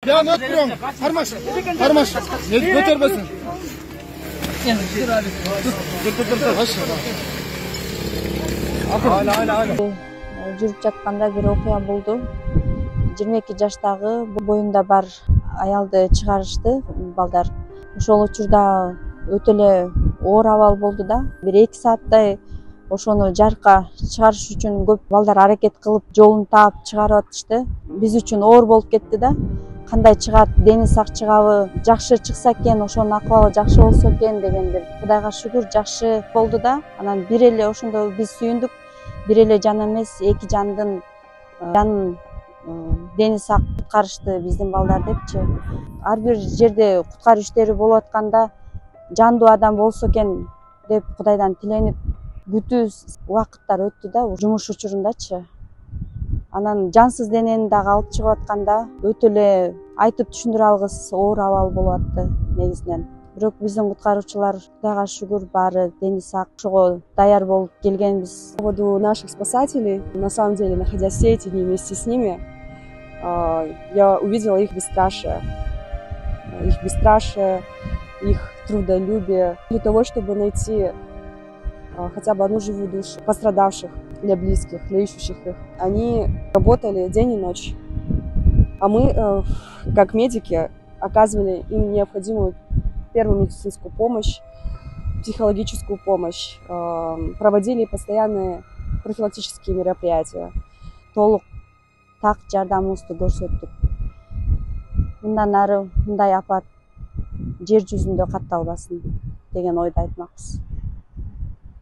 Ya ne yapıyorsun? Karmaş. Karmaş. Ne götürmesin? Dur. Hala. Жүрүп жатканда бир окуя болду. 22 жаштагы боюнда бар аялды чыгарышты балдар. Ошол учурда өтө эле оор абал болду да. Бир 2 сааттай ошону жарыкка чыгарыш үчүн көп балдар аракет кылып, жолун таап чыгарып атышты. Биз үчүн оор болуп кетти да. Кандай чыгат, дени сак чыгабы, жакшы чыкса экен, ошонун акыбалы жакшы болсо экен деген бир Кудайга шүгүр жакшы болду да. Анан бир эле ошондо биз сүйүндүк. Бир эле жан эмес, 2 жандын жанын дени сак куткарышты биздин балдар депчи. Ар бир жерде куткаруу иштери болуп атканда жандуу адам болсо экен деп Кудайдан тиленип бүтүү убакыттар өттү да, жумуш учурундачы. Анан жансыз денени дагы алып чыгып атканда өтө эле айтып түшүндүрө алгысыз оор абал болуп атты негизинен. Бирок биздин куткаруучулар Кудайга шүгүр баары дени сак, ошого даяр болуп келгенбиз. По поводу наших спасателей, на самом деле, находясь все эти дни вместе с ними, я увидела их бесстрашие, их трудолюбие для того, чтобы найти хотя бы одну живую душу пострадавших для близких, для ищущих их. Они работали день и ночь, а мы, как медики, оказывали им необходимую первую медицинскую помощь, психологическую помощь, проводили постоянные профилактические мероприятия. Толук так жардамыбызды көрсөттүк. Мындан ары мындай апат жер жүзүндө катталбасын деген ойду айтмакчыбыз.